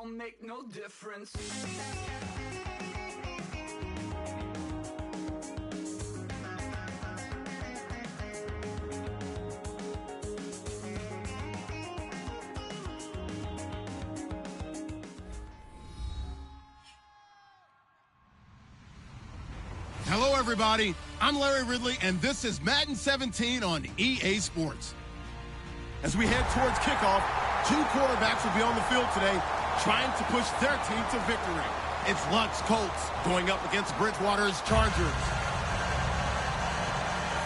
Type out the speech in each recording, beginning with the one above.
don't make no difference. Hello, everybody. I'm Larry Ridley, and this is Madden 17 on EA Sports. As we head towards kickoff, two quarterbacks will be on the field today trying to push their team to victory. It's Luck's Colts going up against Bridgewater's Chargers.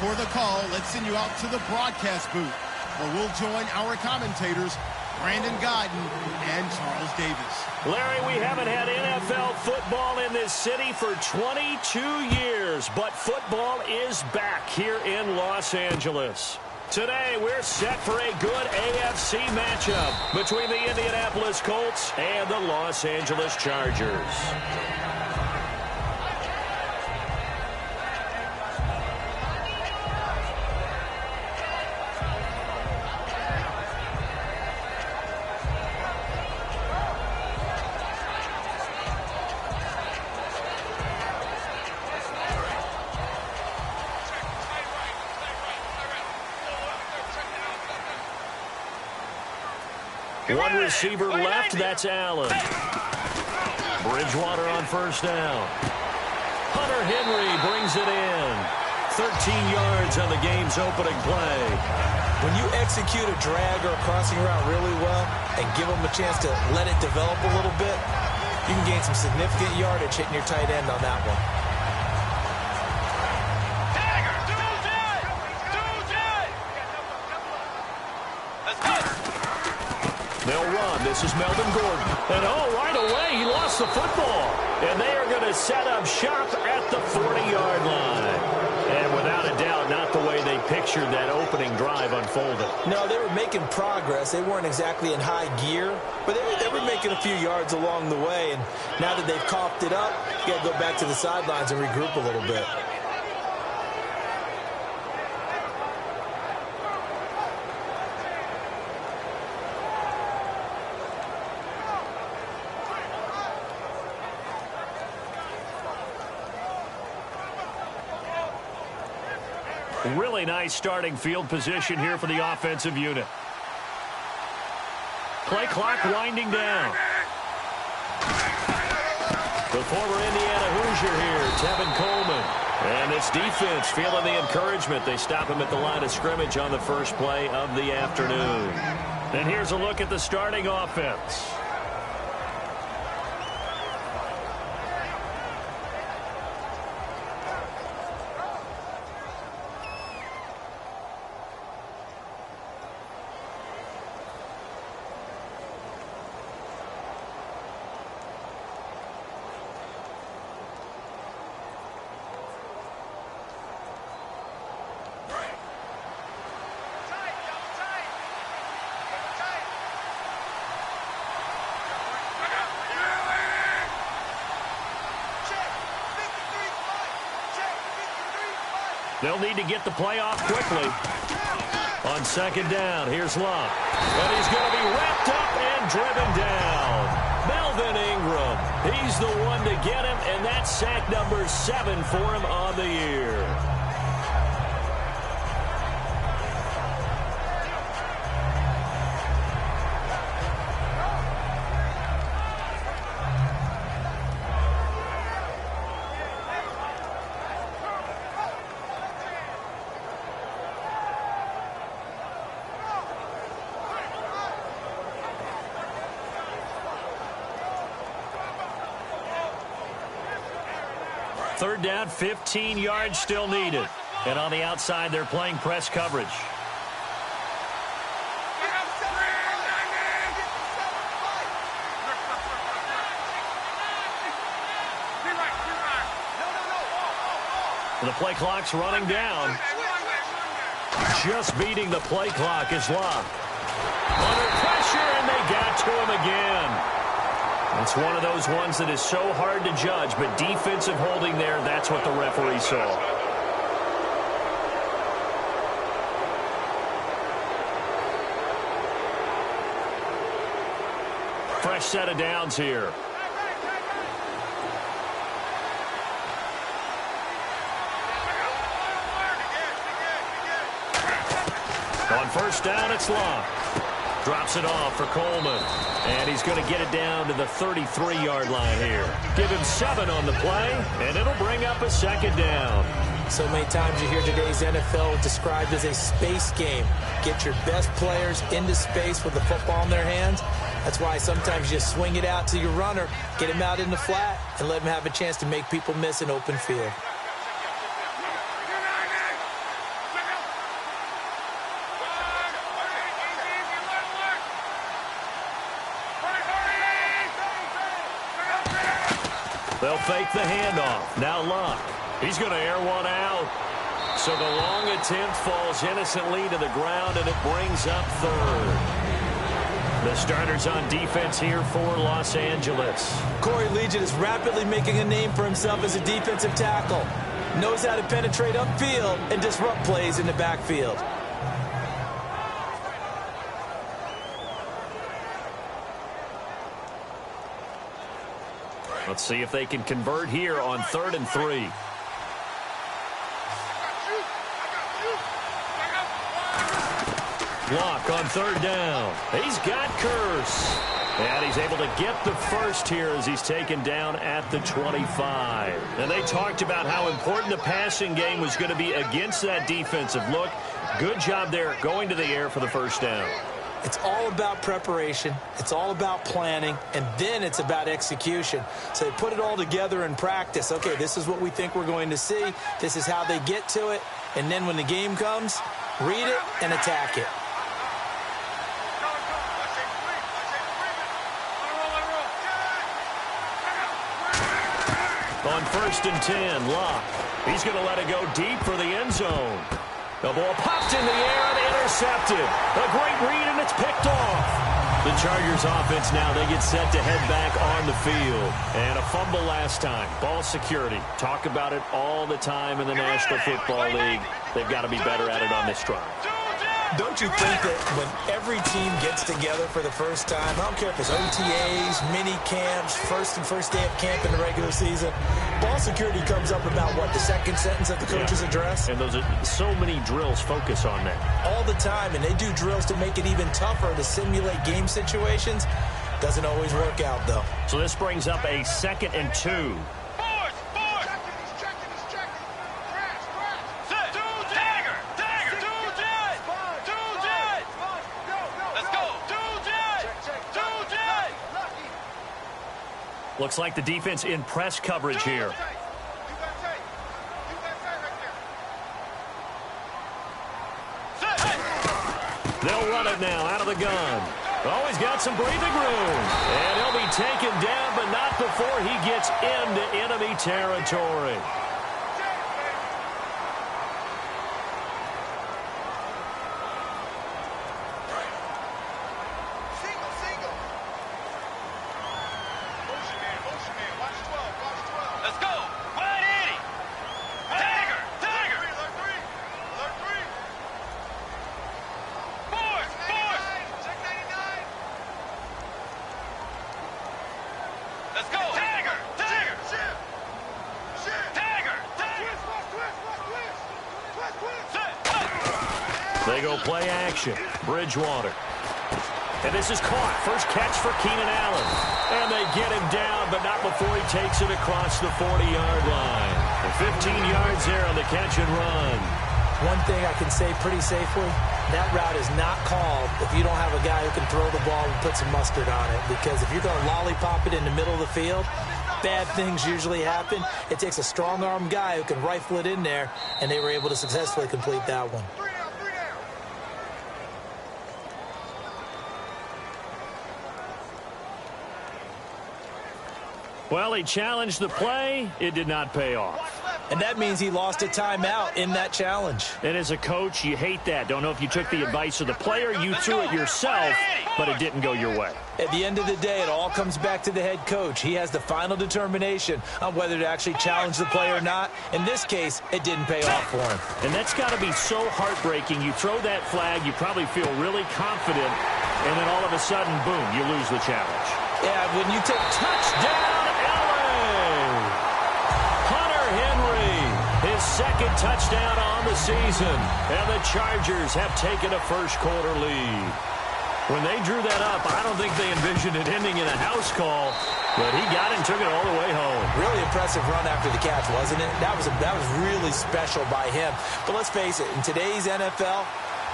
For the call, let's send you out to the broadcast booth, where we'll join our commentators, Brandon Godden and Charles Davis. Larry, we haven't had NFL football in this city for 22 years, but football is back here in Los Angeles. Today, we're set for a good AFC matchup between the Indianapolis Colts and the Los Angeles Chargers. One receiver left, that's Allen. Bridgewater on first down. Hunter Henry brings it in. 13 yards on the game's opening play. When you execute a drag or a crossing route really well and give them a chance to let it develop a little bit, you can gain some significant yardage hitting your tight end on that one. They'll run. This is Melvin Gordon. And, right away, he lost the football. And they are going to set up shop at the 40-yard line. And without a doubt, not the way they pictured that opening drive unfolded. No, they were making progress. They weren't exactly in high gear, but they were making a few yards along the way. And now that they've coughed it up, you got to go back to the sidelines and regroup a little bit. Really nice starting field position here for the offensive unit. Play clock winding down. The former Indiana Hoosier here, Tevin Coleman. And this defense feeling the encouragement. They stop him at the line of scrimmage on the first play of the afternoon. And here's a look at the starting offense. They'll need to get the play off quickly. On second down, here's Love. And he's going to be wrapped up and driven down. Melvin Ingram, he's the one to get him, and that's sack number 7 for him on the year. Third down, 15 yards still needed. And on the outside, they're playing press coverage. The play clock's running down. Just beating the play clock is Love. Under pressure, and they got to him again. It's one of those ones that is so hard to judge, but defensive holding there, that's what the referee saw. Fresh set of downs here. On first down, it's Locke. Drops it off for Coleman. And he's going to get it down to the 33-yard line here. Give him 7 on the play, and it'll bring up a second down. So many times you hear today's NFL described as a space game. Get your best players into space with the football in their hands. That's why sometimes you swing it out to your runner, get him out in the flat, and let him have a chance to make people miss an open field. They'll fake the handoff. Now Locke. He's going to air one out. So the long attempt falls innocently to the ground, and it brings up third. The starters on defense here for Los Angeles. Corey Legion is rapidly making a name for himself as a defensive tackle. Knows how to penetrate upfield and disrupt plays in the backfield. Let's see if they can convert here on 3rd and 3. Locke on 3rd down. He's got Curse. And he's able to get the first here as he's taken down at the 25. And they talked about how important the passing game was going to be against that defensive look. Good job there going to the air for the first down. It's all about preparation. It's all about planning. And then it's about execution. So they put it all together in practice. Okay, this is what we think we're going to see. This is how they get to it. And then when the game comes, read it and attack it. On 1st and 10, Locke. He's going to let it go deep for the end zone. The ball popped in the air and intercepted. A great read, and it's picked off. The Chargers offense now, they get set to head back on the field. And a fumble last time. Ball security. Talk about it all the time in the National Football League. They've got to be better at it on this drive. Don't you think that when every team gets together for the first time, I don't care if it's OTAs, mini camps, first day of camp in the regular season, ball security comes up about what, the second sentence of the coach's address? And those are so many drills focus on that. All the time, and they do drills to make it even tougher to simulate game situations. Doesn't always work out, though. So this brings up a 2nd and 2. Looks like the defense in press coverage here. They'll run it now out of the gun. Oh, he's got some breathing room. And he'll be taken down, but not before he gets into enemy territory. They go play action. Bridgewater. And this is caught. First catch for Keenan Allen. And they get him down, but not before he takes it across the 40-yard line. And 15 yards there on the catch and run. One thing I can say pretty safely, that route is not called if you don't have a guy who can throw the ball and put some mustard on it. Because if you're going to lollipop it in the middle of the field, bad things usually happen. It takes a strong-arm guy who can rifle it in there, and they were able to successfully complete that one. Well, he challenged the play. It did not pay off. And that means he lost a timeout in that challenge. And as a coach, you hate that. Don't know if you took the advice of the player, you threw it yourself, but it didn't go your way. At the end of the day, it all comes back to the head coach. He has the final determination on whether to actually challenge the play or not. In this case, it didn't pay off for him. And that's got to be so heartbreaking. You throw that flag, you probably feel really confident, and then all of a sudden, boom, you lose the challenge. Yeah, when you take touchdown, LA! Hunter Henry, his second touchdown on the season. And the Chargers have taken a first-quarter lead. When they drew that up, I don't think they envisioned it ending in a house call, but he got it and took it all the way home. Really impressive run after the catch, wasn't it? That was really special by him. But let's face it, in today's NFL,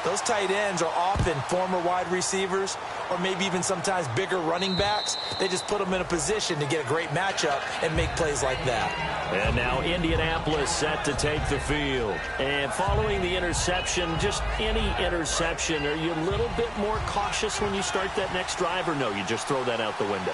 those tight ends are often former wide receivers or maybe even sometimes bigger running backs. They just put them in a position to get a great matchup and make plays like that. And now Indianapolis set to take the field. And following the interception, just any interception, are you a little bit more cautious when you start that next drive, or no, you just throw that out the window?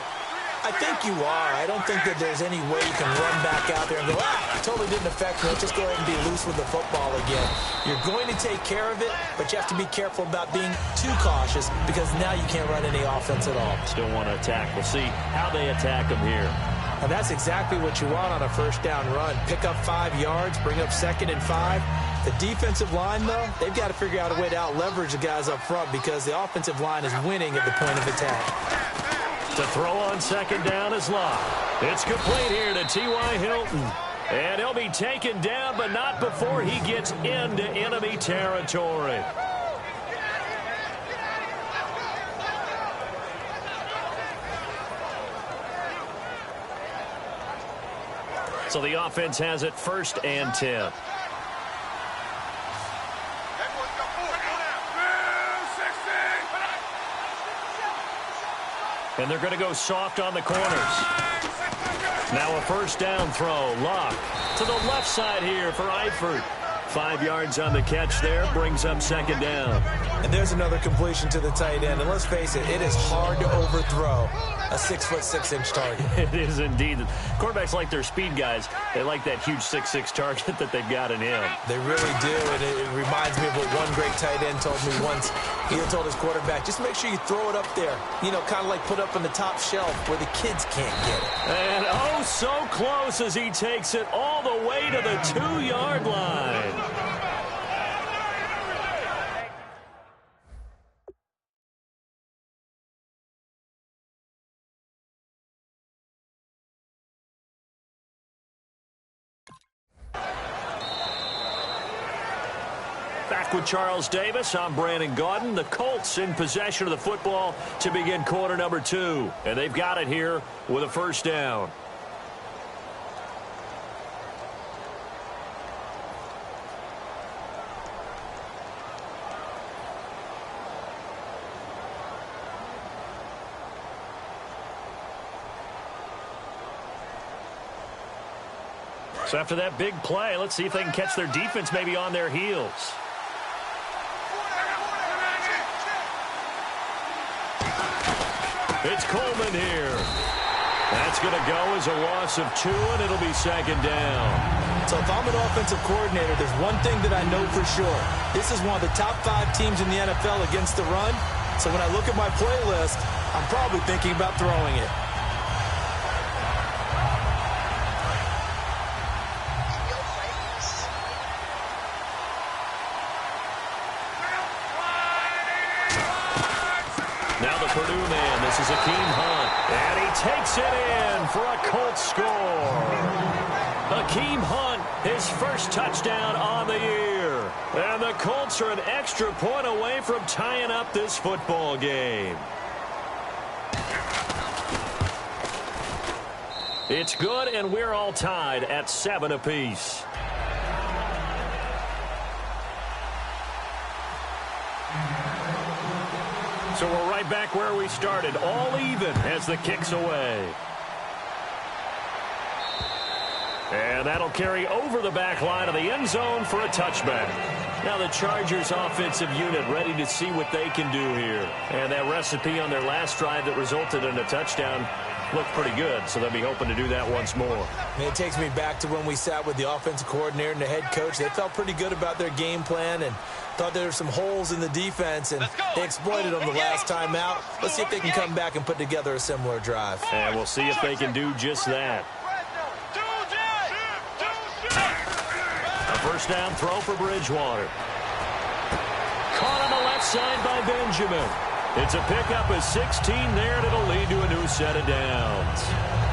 I think you are. I don't think that there's any way you can run back out there and go, totally didn't affect me. Just go ahead and be loose with the football again. You're going to take care of it, but you have to be careful about being too cautious because now you can't run any offense at all. Still want to attack. We'll see how they attack them here. And that's exactly what you want on a first down run. Pick up 5 yards, bring up 2nd and 5. The defensive line, though, they've got to figure out a way to out-leverage the guys up front because the offensive line is winning at the point of attack. To throw on second down is Locke. It's complete here to T.Y. Hilton. And he'll be taken down, but not before he gets into enemy territory. So the offense has it 1st and 10. And they're going to go soft on the corners. Now a first down throw. Locke to the left side here for Eifert. 5 yards on the catch there. Brings up second down. And there's another completion to the tight end. And let's face it, it is hard to overthrow a 6'6" target. It is indeed. Quarterbacks like their speed guys. They like that huge 6'6" target that they've got in him. They really do. And it reminds me of what one great tight end told me once. He told his quarterback, just make sure you throw it up there. You know, kind of like put up on the top shelf where the kids can't get it. And oh, so close as he takes it all the way to the 2-yard line. Back with Charles Davis, I'm Brandon Gaudin. The Colts in possession of the football to begin quarter number 2. And they've got it here with a first down. So after that big play, let's see if they can catch their defense maybe on their heels. It's Coleman here. That's going to go as a loss of 2, and it'll be second down. So if I'm an offensive coordinator, there's one thing that I know for sure. This is one of the top 5 teams in the NFL against the run. So when I look at my playlist, I'm probably thinking about throwing it. This is Akeem Hunt, and he takes it in for a Colts score. Akeem Hunt, his first touchdown on the year. And the Colts are an extra point away from tying up this football game. It's good, and we're all tied at 7 apiece. So we're right back where we started, all even as the kick's away. And that'll carry over the back line of the end zone for a touchback. Now the Chargers offensive unit ready to see what they can do here. And that recipe on their last drive that resulted in a touchdown looked pretty good, so they'll be hoping to do that once more. And it takes me back to when we sat with the offensive coordinator and the head coach. They felt pretty good about their game plan and thought there were some holes in the defense, and they exploited them the last time out. Let's see if they can come back and put together a similar drive. And we'll see if they can do just that. A first down throw for Bridgewater. Caught on the left side by Benjamin. It's a pickup of 16 there, and it'll lead to a new set of downs.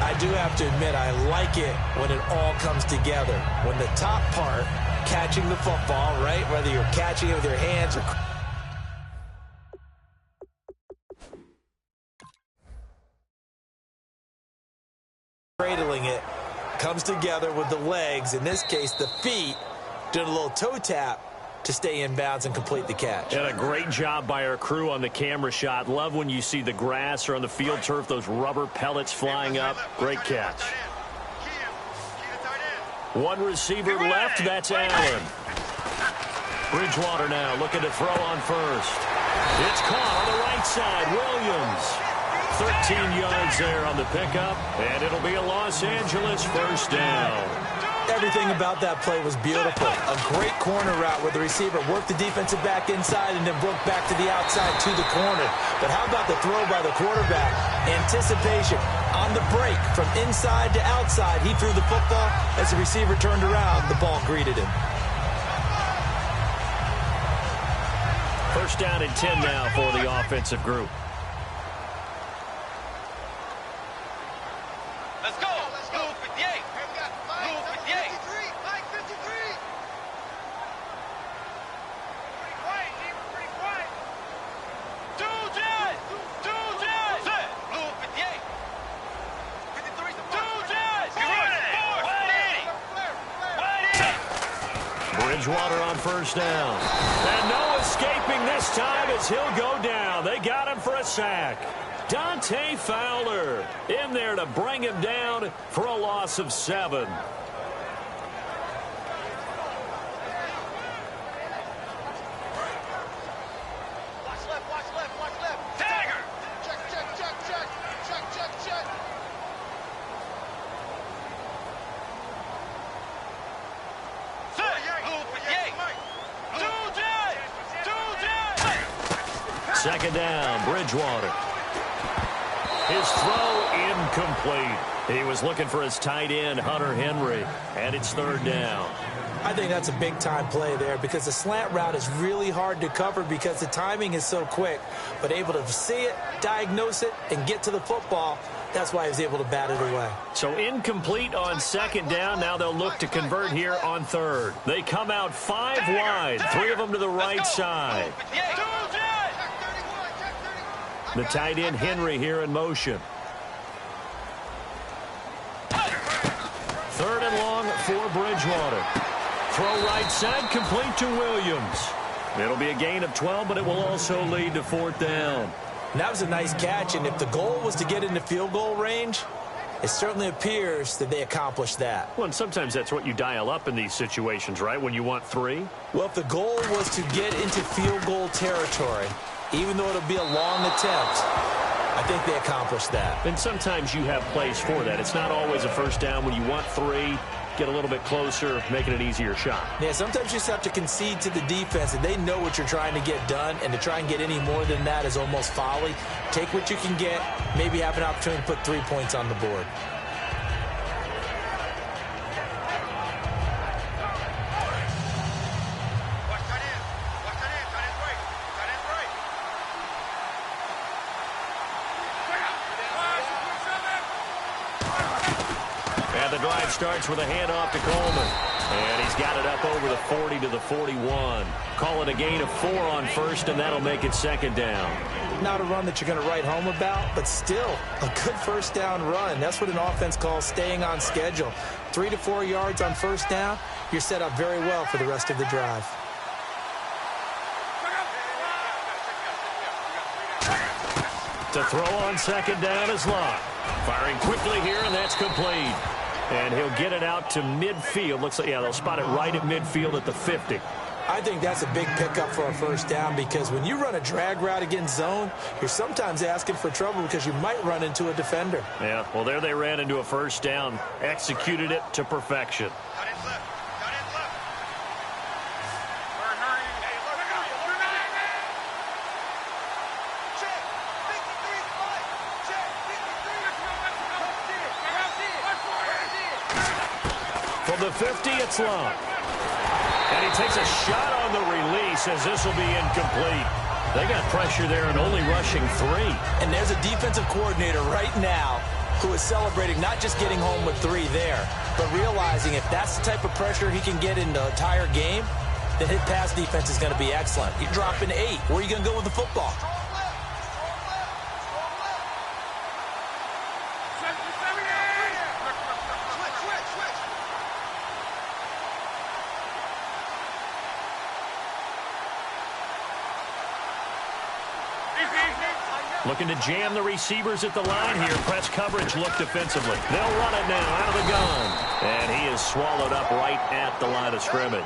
I do have to admit, I like it when it all comes together. When the top part, catching the football, right, whether you're catching it with your hands or cradling it, comes together with the legs, in this case the feet, doing a little toe tap to stay in bounds and complete the catch. And a great job by our crew on the camera shot. Love when you see the grass or on the field turf, those rubber pellets flying up. Great catch. One receiver left, that's Allen. Bridgewater now looking to throw on first. It's caught on the right side, Williams. 13 yards there on the pickup, and it'll be a Los Angeles first down. Everything about that play was beautiful. A great corner route where the receiver worked the defensive back inside and then broke back to the outside to the corner. But how about the throw by the quarterback? Anticipation on the break from inside to outside. He threw the football. As the receiver turned around, the ball greeted him. First down and 10 now for the offensive group. Let's go. Blue 58. Blue 58. Mike 53. Pretty quiet, G. Pretty quiet. Two Jets. Set. Blue 58. 53. Two Jets. Bridgewater on first down. And no escaping this time as he'll go down. They got him for a sack. Dante Fowler in there to bring him down for a loss of 7. Watch left, watch left, watch left. Dagger. Check. Set. Blue 58. Two Jets. Second down, Bridgewater. His throw incomplete. He was looking for his tight end, Hunter Henry, and it's third down. I think that's a big-time play there because the slant route is really hard to cover because the timing is so quick. But able to see it, diagnose it, and get to the football, that's why he was able to bat it away. So incomplete on second down. Now they'll look to convert here on third. They come out 5 wide, 3 of them to the right side. The tight end, Henry, here in motion. Third and long for Bridgewater. Throw right side, complete to Williams. It'll be a gain of 12, but it will also lead to fourth down. And that was a nice catch, and if the goal was to get into field goal range, it certainly appears that they accomplished that. Well, and sometimes that's what you dial up in these situations, right, when you want 3? Well, if the goal was to get into field goal territory, even though it'll be a long attempt, I think they accomplished that. And sometimes you have plays for that. It's not always a first down when you want 3. Get a little bit closer, making an easier shot. Yeah, sometimes you just have to concede to the defense, and they know what you're trying to get done, and to try and get any more than that is almost folly. Take what you can get, maybe have an opportunity to put 3 points on the board. The drive starts with a handoff to Coleman. And he's got it up over the 40 to the 41. Call it a gain of 4 on first, and that'll make it second down. Not a run that you're going to write home about, but still a good first down run. That's what an offense calls staying on schedule. 3 to 4 yards on first down, you're set up very well for the rest of the drive. To throw on second down is Locke. Firing quickly here, and that's complete. And he'll get it out to midfield. Looks like, yeah, they'll spot it right at midfield at the 50. I think that's a big pickup for a first down because when you run a drag route against zone, you're sometimes asking for trouble because you might run into a defender. Yeah, well, there they ran into a first down. Executed it to perfection. From the 50, it's Locke. And he takes a shot on the release as this will be incomplete. They got pressure there and only rushing 3. And there's a defensive coordinator right now who is celebrating not just getting home with 3 there, but realizing if that's the type of pressure he can get in the entire game, then his pass defense is going to be excellent. You're dropping 8. Where are you going to go with the football? Looking to jam the receivers at the line here. Press coverage look defensively. They'll run it now out of the gun. And he is swallowed up right at the line of scrimmage.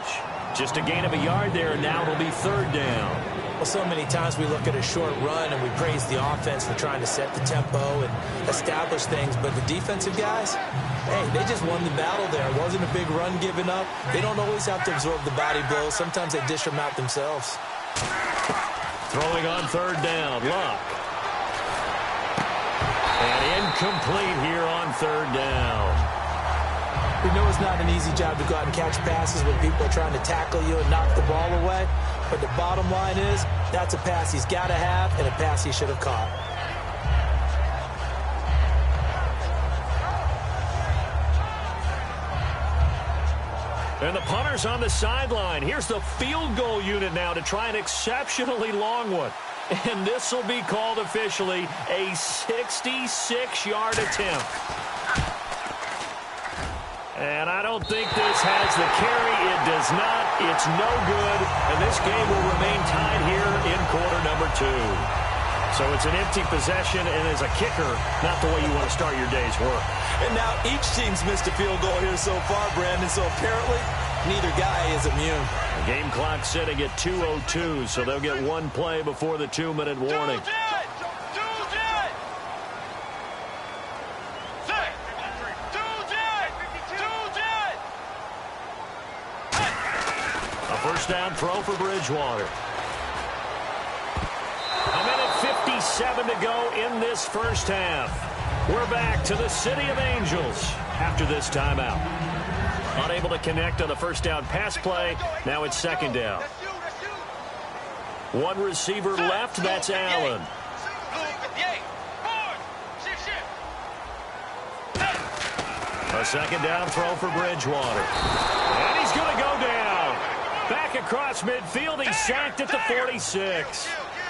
Just a gain of a yard there, and now it'll be 3rd down. Well, so many times we look at a short run and we praise the offense for trying to set the tempo and establish things, but the defensive guys, hey, they just won the battle there. It wasn't a big run given up. They don't always have to absorb the body blows. Sometimes they dish them out themselves. Throwing on 3rd down, Luck. And incomplete here on 3rd down. We know it's not an easy job to go out and catch passes when people are trying to tackle you and knock the ball away. But the bottom line is, that's a pass he's got to have and a pass he should have caught. And the punter's on the sideline. Here's the field goal unit now to try an exceptionally long one. And this will be called officially a 66-yard attempt. And I don't think this has the carry. It does not. It's no good. And this game will remain tied here in quarter number 2. So it's an empty possession, and as a kicker, not the way you want to start your day's work. And now each team's missed a field goal here so far, Brandon. So apparently, neither guy is immune. The game clock sitting at 2:02, so they'll get 1 play before the 2-minute warning. First down throw for Bridgewater. A minute 57 to go in this first half. We're back to the City of Angels after this timeout. Unable to connect on the first down pass play. Now it's 2nd down. 1 receiver left. That's Allen. A 2nd down throw for Bridgewater. And he's going to go down. Back across midfield, he's sacked at the 46.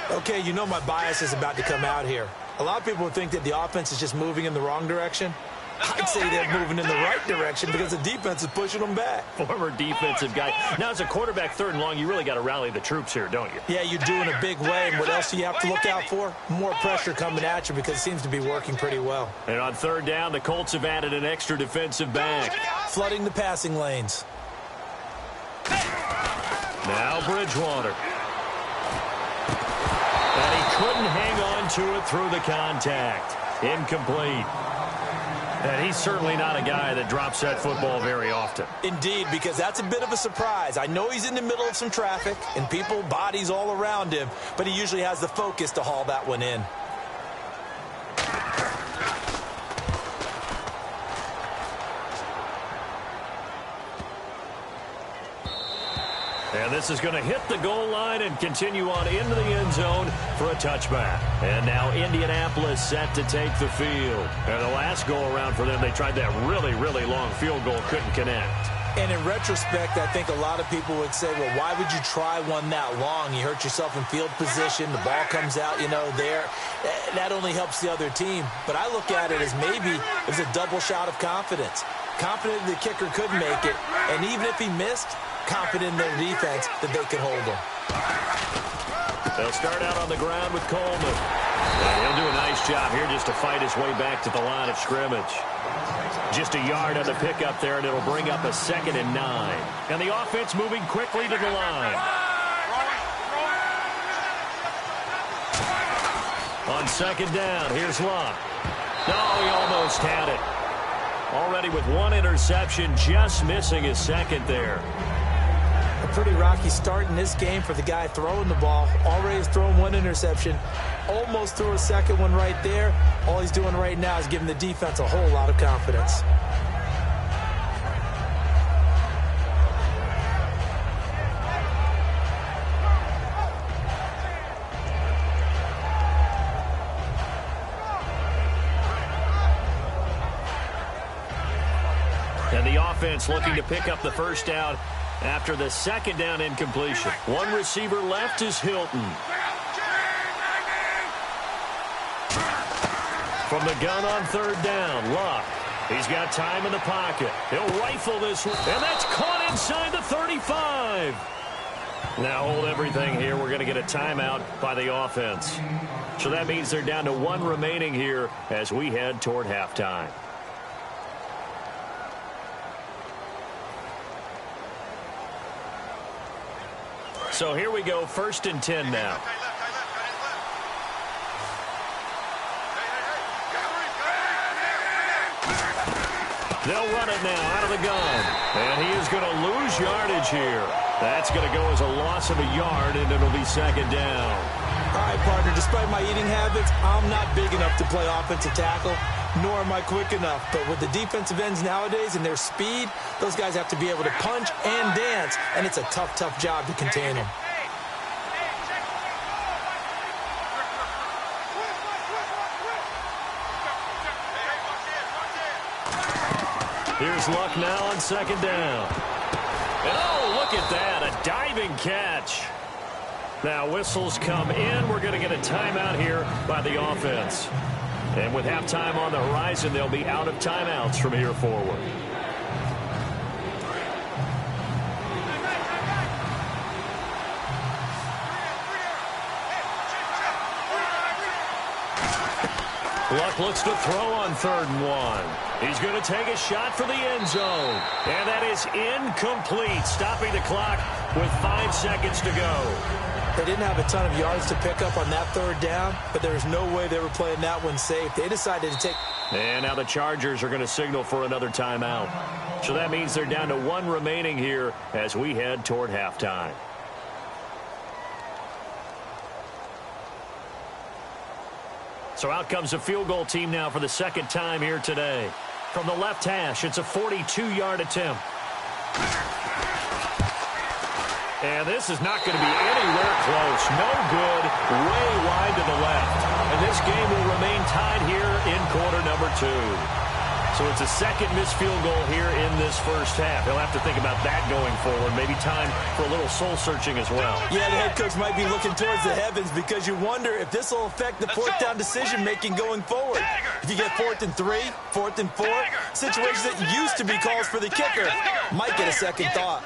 Okay, you know my bias is about to come out here. A lot of people would think that the offense is just moving in the wrong direction. I'd say they're moving in the right direction because the defense is pushing them back. Former defensive guy. Now, as a quarterback 3rd and long, you really got to rally the troops here, don't you? Yeah, you do in a big way. And what else do you have to look out for? More pressure coming at you because it seems to be working pretty well. And on 3rd down, the Colts have added an extra defensive back. Flooding the passing lanes. Now Bridgewater. And he couldn't hang on to it through the contact. Incomplete. And he's certainly not a guy that drops that football very often. Indeed, because that's a bit of a surprise. I know he's in the middle of some traffic and people, bodies all around him, but he usually has the focus to haul that one in. And this is going to hit the goal line and continue on into the end zone for a touchback. And now Indianapolis set to take the field. And the last go-around for them, they tried that really, really long field goal, couldn't connect. And in retrospect, I think a lot of people would say, well, why would you try one that long? You hurt yourself in field position. The ball comes out, there. That only helps the other team. But I look at it as maybe it was a double shot of confidence. Confident the kicker could make it. And even if he missed, confident in their defense that they could hold him. They'll start out on the ground with Coleman. And he'll do a nice job here just to fight his way back to the line of scrimmage. Just a yard on the pickup there, and it'll bring up a 2nd and 9. And the offense moving quickly to the line. On 2nd down, here's Luck. Oh, he almost had it. Already with 1 interception, just missing his 2nd there. A pretty rocky start in this game for the guy throwing the ball. Already has thrown 1 interception. Almost threw a 2nd one right there. All he's doing right now is giving the defense a whole lot of confidence. And the offense looking to pick up the first down after the second down incompletion. One receiver left is Hilton. From the gun on third down, Luck. He's got time in the pocket. He'll rifle this one, and that's caught inside the 35. Now hold everything here. We're going to get a timeout by the offense. So that means they're down to one remaining here as we head toward halftime. So here we go, 1st and 10 now. They'll run it now out of the gun. And he is going to lose yardage here. That's going to go as a loss of a yard, and it'll be second down. All right, partner, despite my eating habits, I'm not big enough to play offensive tackle, nor am I quick enough. But with the defensive ends nowadays and their speed, those guys have to be able to punch and dance, and it's a tough, tough job to contain them. Here's Luck now on second down. And oh, look at that, a diving catch. Now whistles come in. We're going to get a timeout here by the offense. And with halftime on the horizon, they'll be out of timeouts from here forward. Luck looks to throw on 3rd and 1. He's going to take a shot for the end zone. And that is incomplete, stopping the clock with 5 seconds to go. They didn't have a ton of yards to pick up on that 3rd down, but there was no way they were playing that one safe. They decided to take... And now the Chargers are going to signal for another timeout. So that means they're down to one remaining here as we head toward halftime. So out comes the field goal team now for the second time here today. From the left hash, it's a 42-yard attempt. And this is not going to be anywhere close. No good, way wide to the left. And this game will remain tied here in quarter number 2. So it's a second missed field goal here in this first half. He'll have to think about that going forward. Maybe time for a little soul-searching as well. Yeah, the head coach might be looking towards the heavens because you wonder if this will affect the 4th down decision-making going forward. If you get 4th and 3, 4th and 4, situations that used to be calls for the kicker might get a second thought.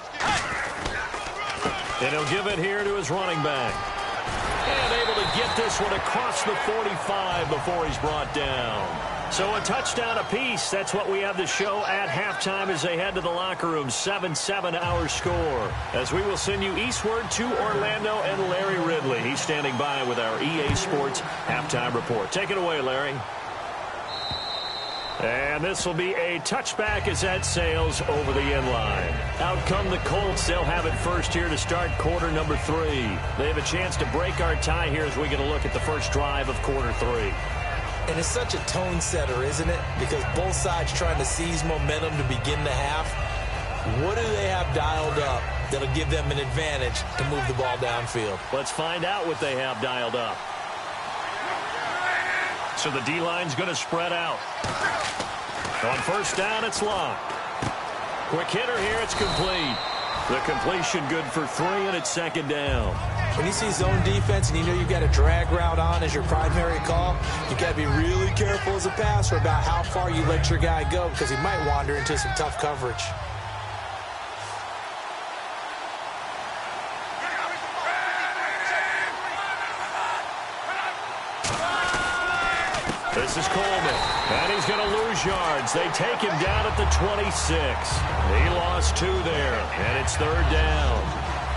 And he'll give it here to his running back. And able to get this one across the 45 before he's brought down. So a touchdown apiece. That's what we have to show at halftime as they head to the locker room. 7-7 our score. As we will send you eastward to Orlando and Larry Ridley. He's standing by with our EA Sports halftime report. Take it away, Larry. And this will be a touchback as that sails over the end line. Out come the Colts. They'll have it first here to start quarter number 3. They have a chance to break our tie here as we get a look at the first drive of quarter 3. And it's such a tone setter, isn't it? Because both sides trying to seize momentum to begin the half. What do they have dialed up that'll give them an advantage to move the ball downfield? Let's find out what they have dialed up. So the D-line's going to spread out. On first down, it's Luck. Quick hitter here, it's complete. The completion good for 3, and it's second down. When you see zone defense and you know you've got a drag route on as your primary call, you've got to be really careful as a passer about how far you let your guy go because he might wander into some tough coverage. This is Coleman, and he's going to lose yards. They take him down at the 26. He lost 2 there, and it's third down.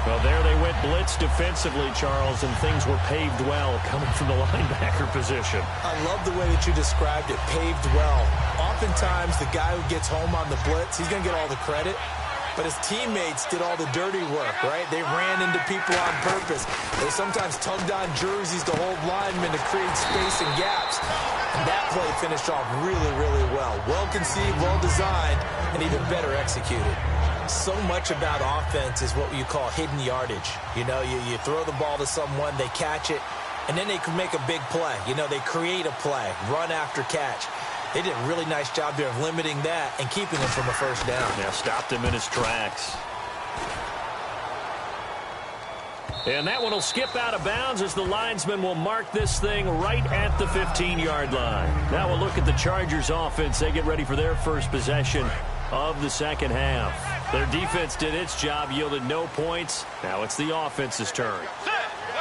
Well, there they went blitz defensively, Charles, and things were paved well coming from the linebacker position. I love the way that you described it, paved well. Oftentimes, the guy who gets home on the blitz, he's going to get all the credit. But his teammates did all the dirty work, right? They ran into people on purpose. They sometimes tugged on jerseys to hold linemen to create space and gaps. And that play finished off really, really well. Well-conceived, well-designed, and even better executed. So much about offense is what you call hidden yardage. You know, you throw the ball to someone, they catch it, and then they can make a big play. You know, they create a play, run after catch. They did a really nice job there of limiting that and keeping him from a first down. Yeah, stopped him in his tracks. And that one will skip out of bounds as the linesman will mark this thing right at the 15-yard line. Now we'll look at the Chargers offense. They get ready for their first possession of the second half. Their defense did its job, yielded no points. Now it's the offense's turn.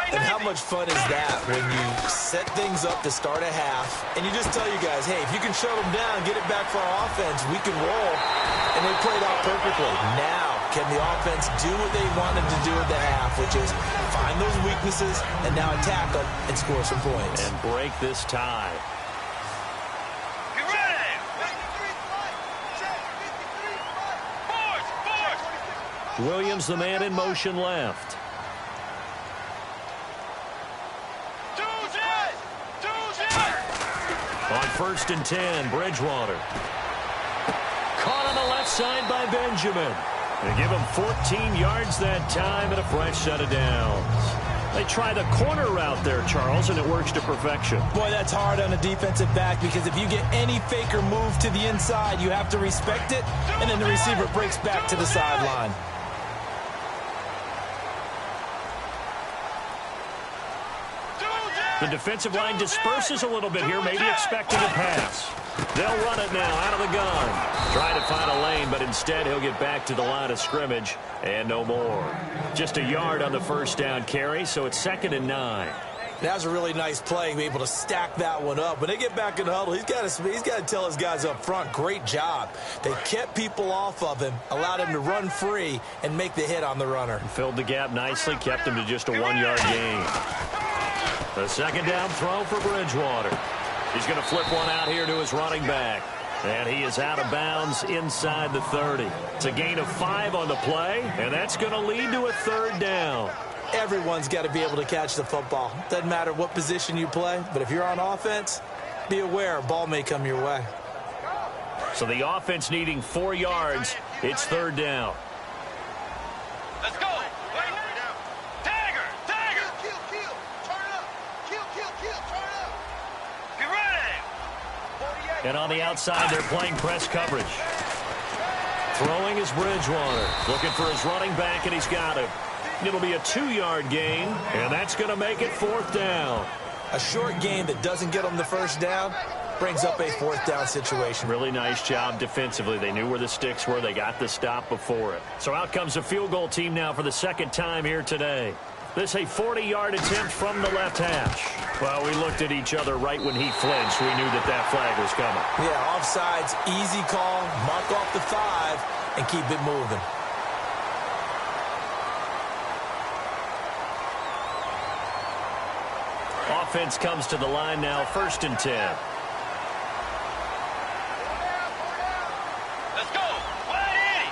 And how much fun is that when you set things up to start a half and you just tell you guys, hey, if you can shut them down, get it back for our offense, we can roll. And they played out perfectly. Now, can the offense do what they wanted to do at the half, which is find those weaknesses and now attack them and score some points. And break this tie. Williams, the man in motion left. On 1st and 10, Bridgewater. Caught on the left side by Benjamin. They give him 14 yards that time and a fresh set of downs. They try the corner route there, Charles, and it works to perfection. Boy, that's hard on a defensive back because if you get any fake or move to the inside, you have to respect it, and then the receiver breaks back to the sideline. The defensive line disperses a little bit here, maybe expecting a pass. They'll run it now out of the gun. Trying to find a lane, but instead he'll get back to the line of scrimmage and no more. Just a yard on the first down carry, so it's 2nd and 9. That was a really nice play, be able to stack that one up. When they get back in the huddle, he's got to tell his guys up front, great job. They kept people off of him, allowed him to run free, and make the hit on the runner. Filled the gap nicely, kept him to just a 1-yard gain. The second down throw for Bridgewater. He's going to flip one out here to his running back. And he is out of bounds inside the 30. It's a gain of 5 on the play, and that's going to lead to a 3rd down. Everyone's got to be able to catch the football. Doesn't matter what position you play, but if you're on offense, be aware a ball may come your way. So the offense needing 4 yards. It's 3rd down. Let's go. Dagger. Kill. Turn up. Kill. Turn up. Be ready. And on the outside, they're playing press coverage. Throwing is Bridgewater. Looking for his running back, and he's got him. It'll be a 2-yard gain, and that's going to make it 4th down. A short gain that doesn't get them the first down brings up a 4th down situation. Really nice job defensively. They knew where the sticks were. They got the stop before it. So out comes the field goal team now for the 2nd time here today. This a 40-yard attempt from the left hash. Well, we looked at each other right when he flinched. We knew that flag was coming. Yeah, offsides, easy call, mark off the 5, and keep it moving. Offense comes to the line now, 1st and 10. Let's go. Hey.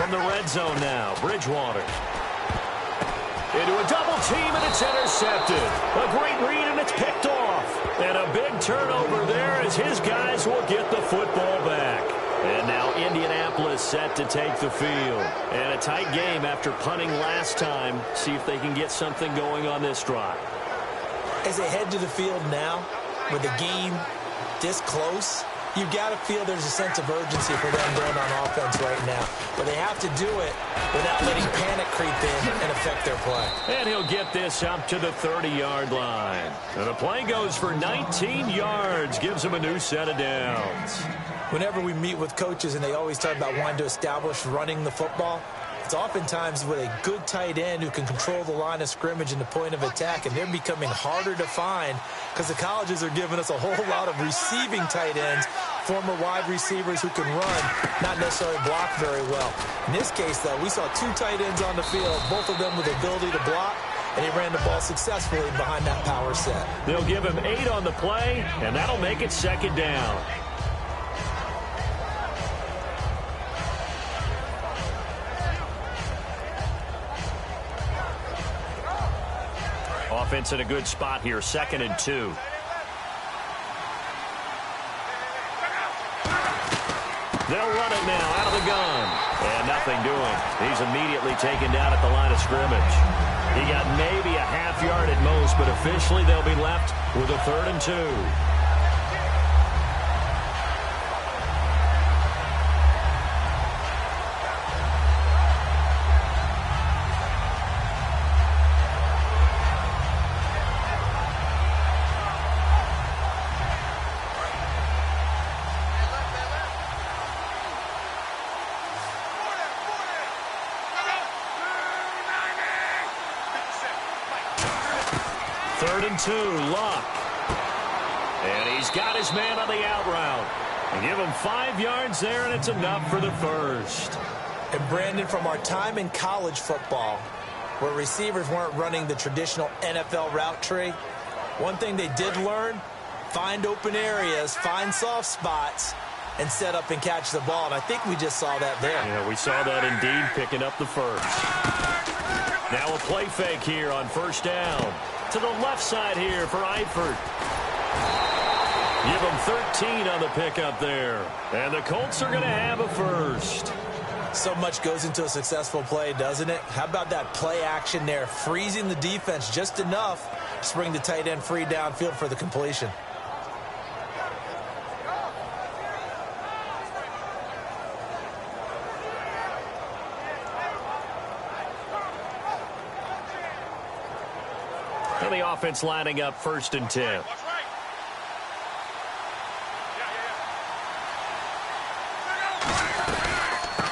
From the red zone now, Bridgewater. Into a double team, and it's intercepted. A great read, and it's picked off. And a big turnover there as his guys will get the football back. And now Indianapolis set to take the field. And a tight game after punting last time. See if they can get something going on this drive. As they head to the field now, with the game this close, you've got to feel there's a sense of urgency for them going on offense right now. But they have to do it without letting panic creep in and affect their play. And he'll get this up to the 30-yard line. And the play goes for 19 yards, gives him a new set of downs. Whenever we meet with coaches and they always talk about wanting to establish running the football, it's oftentimes with a good tight end who can control the line of scrimmage and the point of attack, and they're becoming harder to find because the colleges are giving us a whole lot of receiving tight ends, former wide receivers who can run, not necessarily block very well. In this case, though, we saw 2 tight ends on the field, both of them with the ability to block, and he ran the ball successfully behind that power set. They'll give him 8 on the play, and that'll make it 2nd down. Offense in a good spot here, 2nd and 2. They'll run it now out of the gun. And nothing doing. He's immediately taken down at the line of scrimmage. He got maybe a half yard at most, but officially they'll be left with a 3rd and 2. 3rd and 2, Luck. And he's got his man on the out route. And give him 5 yards there, and it's enough for the first. And Brandon, from our time in college football, where receivers weren't running the traditional NFL route tree, one thing they did learn, find open areas, find soft spots, and set up and catch the ball. And I think we just saw that there. Yeah, we saw that indeed, picking up the first. Now a play fake here on 1st down. To the left side here for Eifert. Give him 13 on the pickup there. And the Colts are going to have a first. So much goes into a successful play, doesn't it? How about that play action there, freezing the defense just enough to bring the tight end free downfield for the completion. And the offense lining up 1st and 10.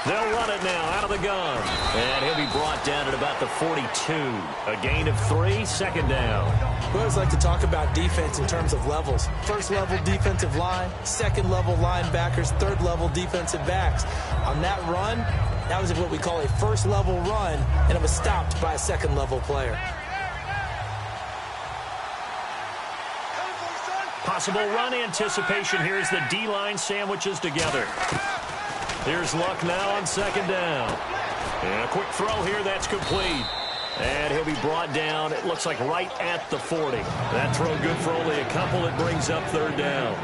They'll run it now out of the gun. And he'll be brought down at about the 42. A gain of 3, 2nd down. We always like to talk about defense in terms of levels. 1st level defensive line, 2nd level linebackers, 3rd level defensive backs. On that run, that was what we call a 1st level run, and it was stopped by a 2nd level player. Possible run anticipation here as the D-line sandwiches together. Here's Luck now on 2nd down. And a quick throw here, that's complete. And he'll be brought down, it looks like right at the 40. That throw good for only a couple. It brings up 3rd down.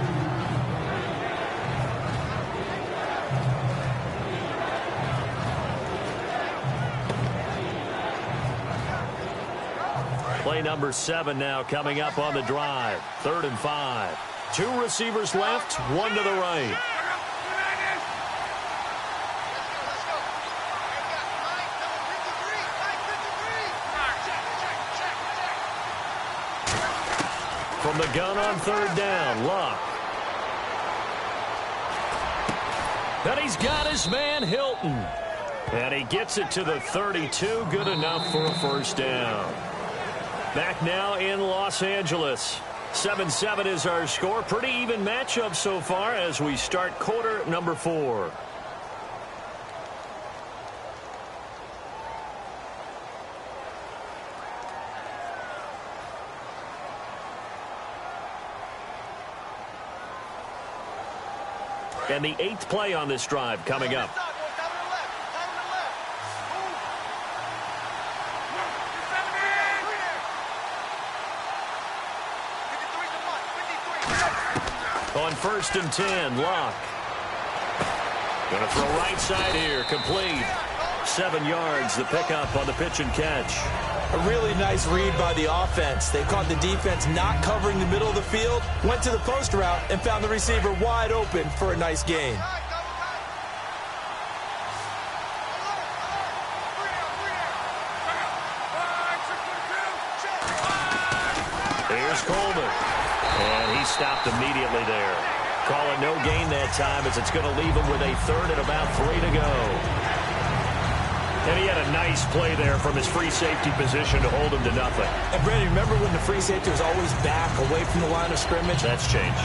Play number 7 now coming up on the drive. 3rd and 5. 2 receivers left, 1 to the right. From the gun on 3rd down, Luck. And he's got his man, Hilton. And he gets it to the 32, good enough for a 1st down. Back now in Los Angeles. 7-7 is our score. Pretty even matchup so far as we start quarter number 4. And the 8th play on this drive coming up. On 1st and 10, Luck. Going to throw right side here, complete. 7 yards, the pickup on the pitch and catch. A really nice read by the offense. They caught the defense not covering the middle of the field, went to the post route, and found the receiver wide open for a nice gain. Here's Coleman. And he stopped immediately there. Call it no gain that time as it's going to leave him with a 3rd and about 3 to go. And he had a nice play there from his free safety position to hold him to nothing. And Brandon, remember when the free safety was always back away from the line of scrimmage? That's changed.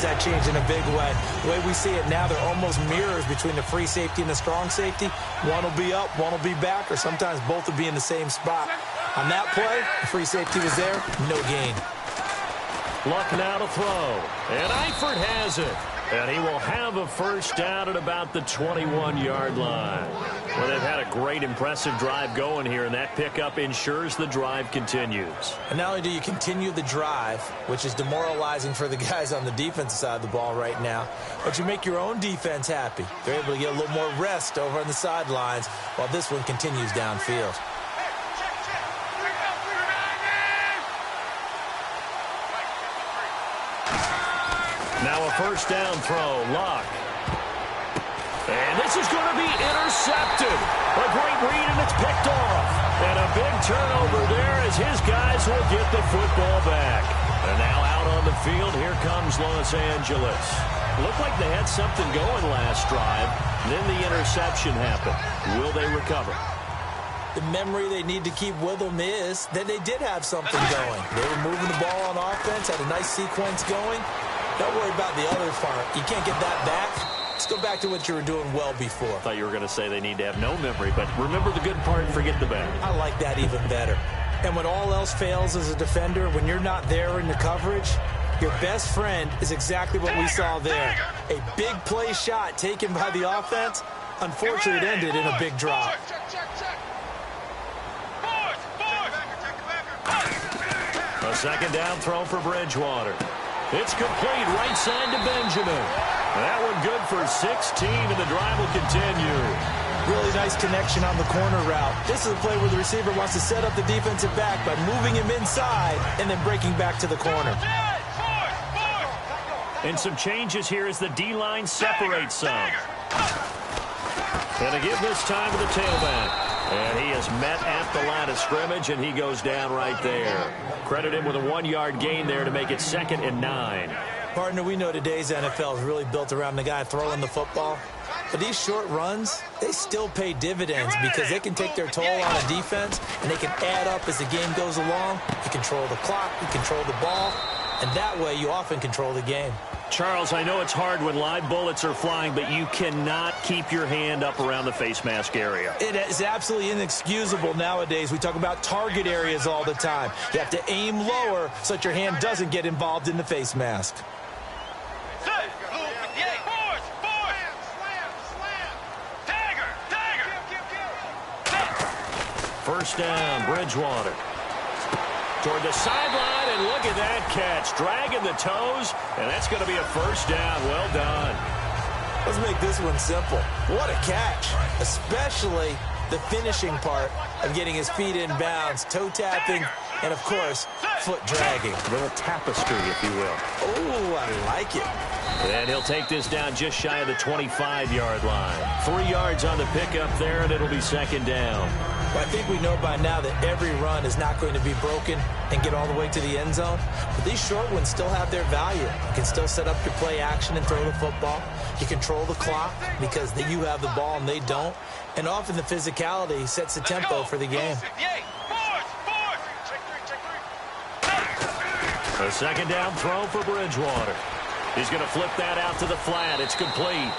That changed in a big way. The way we see it now, they're almost mirrors between the free safety and the strong safety. One will be up, one will be back, or sometimes both will be in the same spot. On that play, the free safety was there, no gain. Luck now to throw. And Eifert has it. And he will have a 1st down at about the 21-yard line. Well, they've had a great, impressive drive going here, and that pickup ensures the drive continues. And not only do you continue the drive, which is demoralizing for the guys on the defensive side of the ball right now, but you make your own defense happy. They're able to get a little more rest over on the sidelines while this one continues downfield. Now a 1st down throw, Luck. And this is going to be intercepted. A great read, and it's picked off. And a big turnover there as his guys will get the football back. And now out on the field, here comes Los Angeles. Looked like they had something going last drive. Then the interception happened. Will they recover? The memory they need to keep with them is that they did have something going. They were moving the ball on offense, had a nice sequence going. Don't worry about the other part. You can't get that back. Let's go back to what you were doing well before. I thought you were going to say they need to have no memory, but remember the good part, forget the bad. I like that even better. And when all else fails as a defender, when you're not there in the coverage, your best friend is exactly what we saw there. A big play shot taken by the offense. Unfortunately, it ended in a big drop. A second down throw for Bridgewater. It's complete right side to Benjamin. That one good for 16, and the drive will continue. Really nice connection on the corner route. This is a play where the receiver wants to set up the defensive back by moving him inside and then breaking back to the corner. And some changes here as the D-line separates some. And a give this time to the tailback. And he is met at the line of scrimmage, and he goes down right there. Credit him with a 1-yard gain there to make it 2nd and 9. Partner, we know today's NFL is really built around the guy throwing the football. But these short runs, they still pay dividends because they can take their toll on a defense, and they can add up as the game goes along. You control the clock, you control the ball, and that way you often control the game. Charles, I know it's hard when live bullets are flying, but you cannot keep your hand up around the face mask area. It is absolutely inexcusable nowadays. We talk about target areas all the time. You have to aim lower so that your hand doesn't get involved in the face mask. First down, Bridgewater. Toward the sideline, and look at that catch. Dragging the toes, and that's going to be a first down. Well done. Let's make this one simple. What a catch, especially the finishing part of getting his feet in bounds, toe tapping, and, of course, foot dragging. A little tapestry, if you will. Oh, I like it. And he'll take this down just shy of the 25-yard line. 3 yards on the pickup there, and it'll be 2nd down. Well, I think we know by now that every run is not going to be broken and get all the way to the end zone. But these short ones still have their value. You can still set up your play action and throw the football. You control the clock because you have the ball and they don't. And often the physicality sets the tempo for the game. A 2nd down throw for Bridgewater. He's going to flip that out to the flat. It's complete.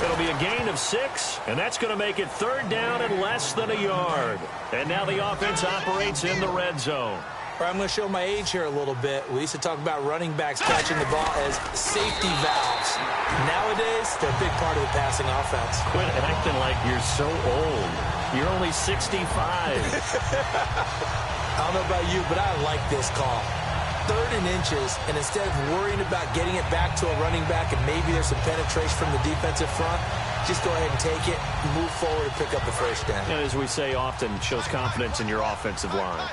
It'll be a gain of 6, and that's going to make it 3rd down and less than a yard. And now the offense operates in the red zone. I'm going to show my age here a little bit. We used to talk about running backs catching the ball as safety valves. Nowadays, they're a big part of the passing offense. Quit acting like you're so old. You're only 65. I don't know about you, but I like this call. 3rd and inches, and instead of worrying about getting it back to a running back and maybe there's some penetration from the defensive front, just go ahead and take it, move forward, and pick up the first down. And as we say often, shows confidence in your offensive line.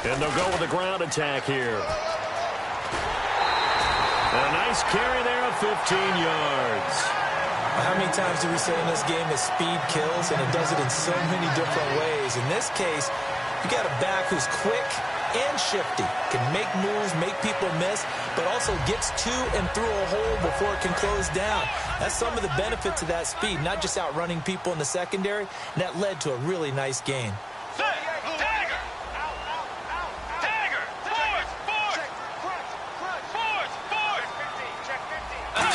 And they'll go with a ground attack here. And a nice carry there of 15 yards. How many times do we say in this game that speed kills, and it does it in so many different ways? In this case, you got a back who's quick and shifty, can make moves, make people miss, but also gets to and through a hole before it can close down. That's some of the benefits of that speed, not just outrunning people in the secondary, and that led to a really nice gain.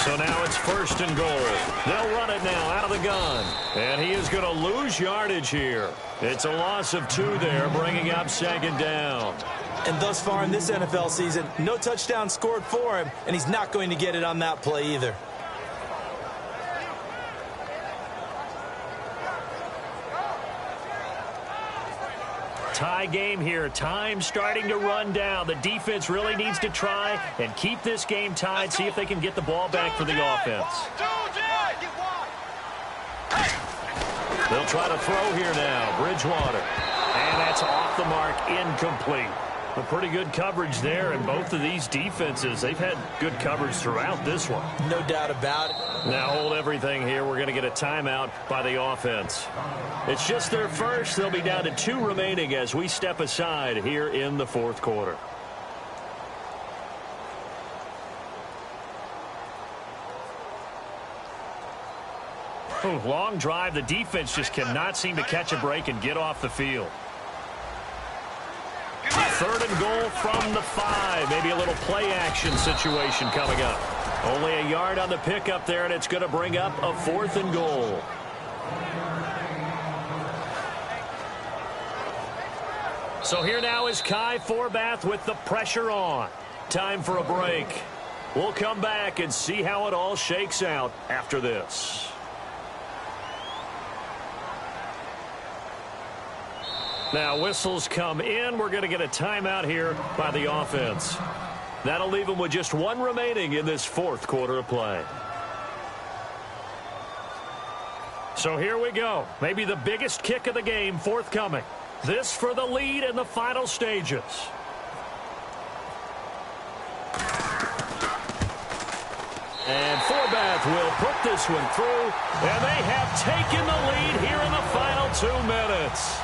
So now it's 1st and goal. They'll run it now out of the gun. And he is going to lose yardage here. It's a loss of 2 there, bringing up 2nd down. And thus far in this NFL season, no touchdown scored for him, and he's not going to get it on that play either. Tie game here. Time starting to run down. The defense really needs to try and keep this game tied, see if they can get the ball back for the offense. They'll try to throw here now. Bridgewater. And that's off the mark, incomplete. A pretty good coverage there, and both of these defenses, they've had good coverage throughout this one. No doubt about it. Now hold everything here. We're going to get a timeout by the offense. It's just their first. They'll be down to 2 remaining as we step aside here in the 4th quarter. Long drive. The defense just cannot seem to catch a break and get off the field. 3rd and goal from the 5. Maybe a little play action situation coming up. Only a yard on the pickup there, and it's going to bring up a 4th and goal. So here now is Kai Forbath with the pressure on. Time for a break. We'll come back and see how it all shakes out after this. Now whistles come in. We're going to get a timeout here by the offense. That'll leave them with just 1 remaining in this 4th quarter of play. So here we go. Maybe the biggest kick of the game forthcoming. This for the lead in the final stages. And Forbath will put this one through, and they have taken the lead here in the final 2 minutes.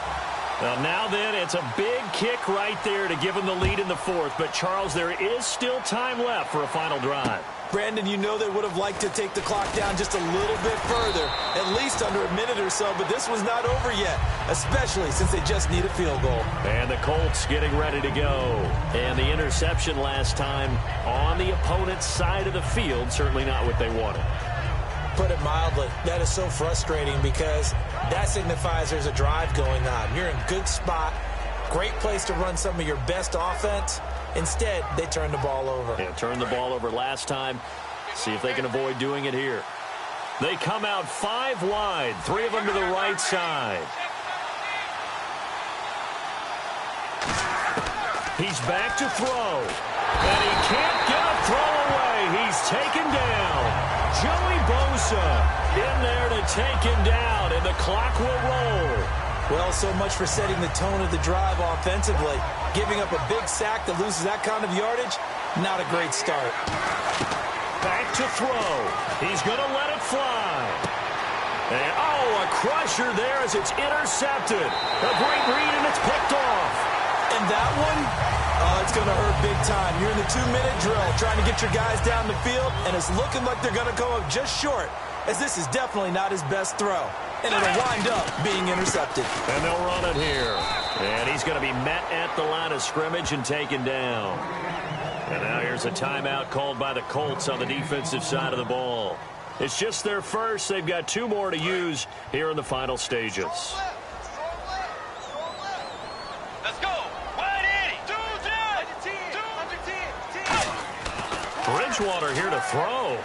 Well, now then, it's a big kick right there to give them the lead in the 4th. But, Charles, there is still time left for a final drive. Brandon, you know they would have liked to take the clock down just a little bit further, at least under a minute or so, but this was not over yet, especially since they just need a field goal. And the Colts getting ready to go. And the interception last time on the opponent's side of the field, certainly not what they wanted. Put it mildly, that is so frustrating because that signifies there's a drive going on. You're in a good spot, great place to run some of your best offense. Instead, they turn the ball over. Yeah, turned the ball over last time. See if they can avoid doing it here. They come out 5 wide, 3 of them to the right side. He's back to throw. And he can't get a throw away. He's taken down. Joey Bosa in there to take him down, and the clock will roll. Well, so much for setting the tone of the drive offensively. Giving up a big sack that loses that kind of yardage, not a great start. Back to throw. He's going to let it fly. And, a crusher there as it's intercepted. A great read, and it's picked off. And that one, it's going to hurt big time. You're in the 2-minute drill trying to get your guys down the field, and it's looking like they're going to come up just short, as this is definitely not his best throw. And it'll wind up being intercepted. And they'll run it here. And he's going to be met at the line of scrimmage and taken down. And now here's a timeout called by the Colts on the defensive side of the ball. It's just their first. They've got 2 more to use here in the final stages. Let's go. Wide Eddie. 2-10. Bridgewater here to throw.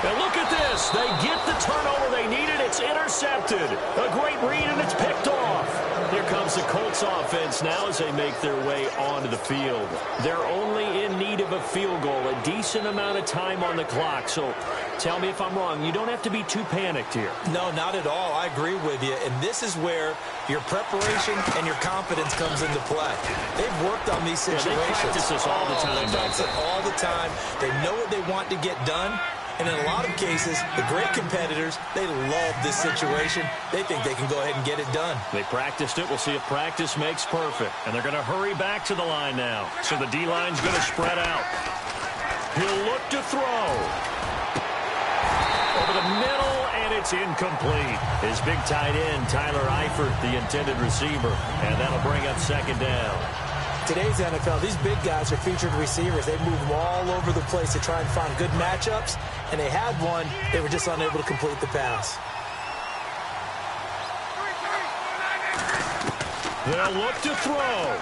And look at this. They get the turnover they needed. It's intercepted. A great read, and it's picked off. Here comes the Colts offense now as they make their way onto the field. They're only in need of a field goal, a decent amount of time on the clock. So tell me if I'm wrong. You don't have to be too panicked here. No, not at all. I agree with you. And this is where your preparation and your confidence comes into play. They've worked on these situations. Yeah, they practice this all the time. They practice it all the time. They know what they want to get done. And in a lot of cases, the great competitors, they love this situation. They think they can go ahead and get it done. They practiced it. We'll see if practice makes perfect. And they're going to hurry back to the line now. So the D-line's going to spread out. He'll look to throw. Over the middle, and it's incomplete. His big tight end, Tyler Eifert, the intended receiver. And that'll bring up 2nd down. Today's NFL, these big guys are featured receivers. They move them all over the place to try and find good matchups, and they had one. They were just unable to complete the pass. They'll look to throw.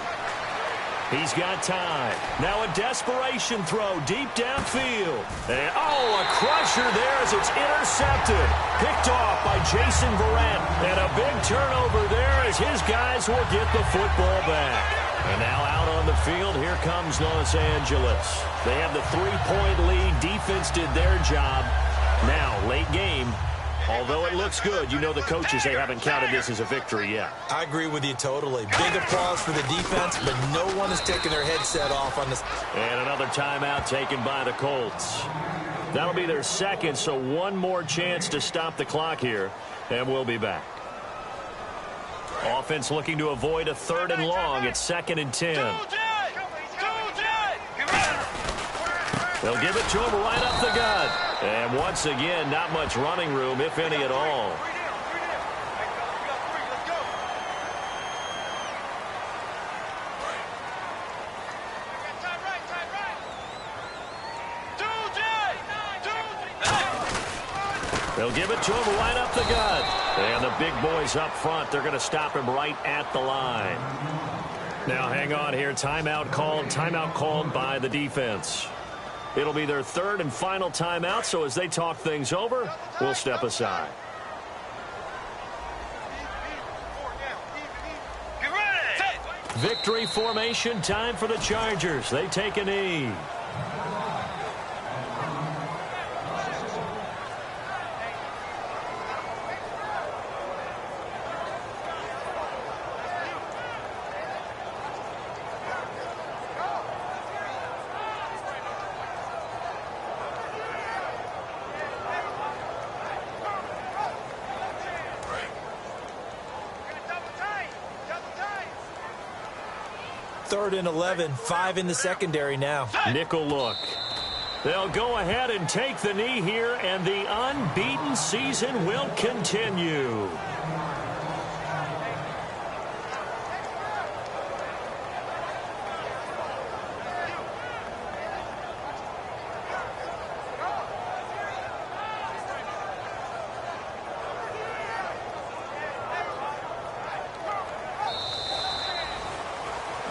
He's got time. Now a desperation throw deep downfield. And, a crusher there as it's intercepted. Picked off by Jason Verrett. And a big turnover there as his guys will get the football back. And now out on the field, here comes Los Angeles. They have the 3-point lead. Defense did their job. Now, late game. Although it looks good, you know the coaches, they haven't counted this as a victory yet. I agree with you totally. Big applause for the defense, but no one is taking their headset off on this. And another timeout taken by the Colts. That'll be their 2nd, so 1 more chance to stop the clock here, and we'll be back. Offense looking to avoid a 3rd and long. It's 2nd and 10. They'll give it to him right up the gut. And once again, not much running room, if any at all. They'll give it to him right up the gut. And the big boys up front, they're going to stop him right at the line. Now hang on here. Timeout called by the defense. It'll be their third and final timeout, so as they talk things over, we'll step aside. Victory formation time for the Chargers. They take a knee. Third and 11, 5 in the secondary now. Nickel look. They'll go ahead and take the knee here, and the unbeaten season will continue.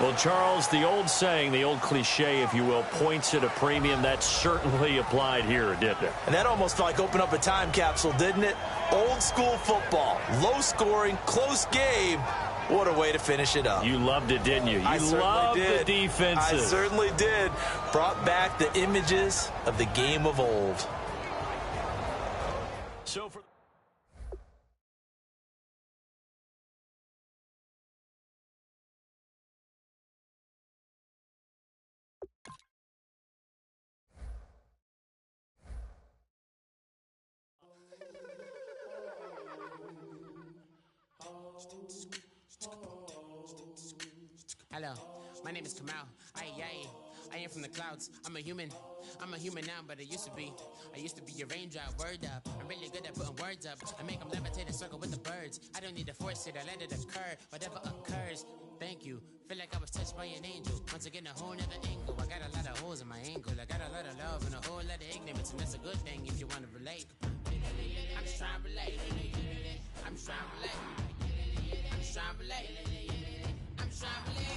Well, Charles, the old saying, the old cliche, if you will, points at a premium. That certainly applied here, didn't it? And that almost felt like open up a time capsule, didn't it? Old school football, low scoring, close game. What a way to finish it up. You loved it, didn't you? You loved the defenses. I certainly did. Brought back the images of the game of old. So for Hello, my name is Kamal. I am from the clouds. I'm a human now, but I used to be your raindrop. Word up, I'm really good at putting words up. I make them levitate and circle with the birds. I don't need to force it, I let it occur. Whatever occurs, thank you. Feel like I was touched by an angel. Once again, a whole nother angle. I got a lot of holes in my ankle. I got a lot of love and a whole lot of ignorance, and that's a good thing if you want to relate. I'm just trying to relate. I'm just trying to relate. I'm just trying to relate. I'm just trying to relate.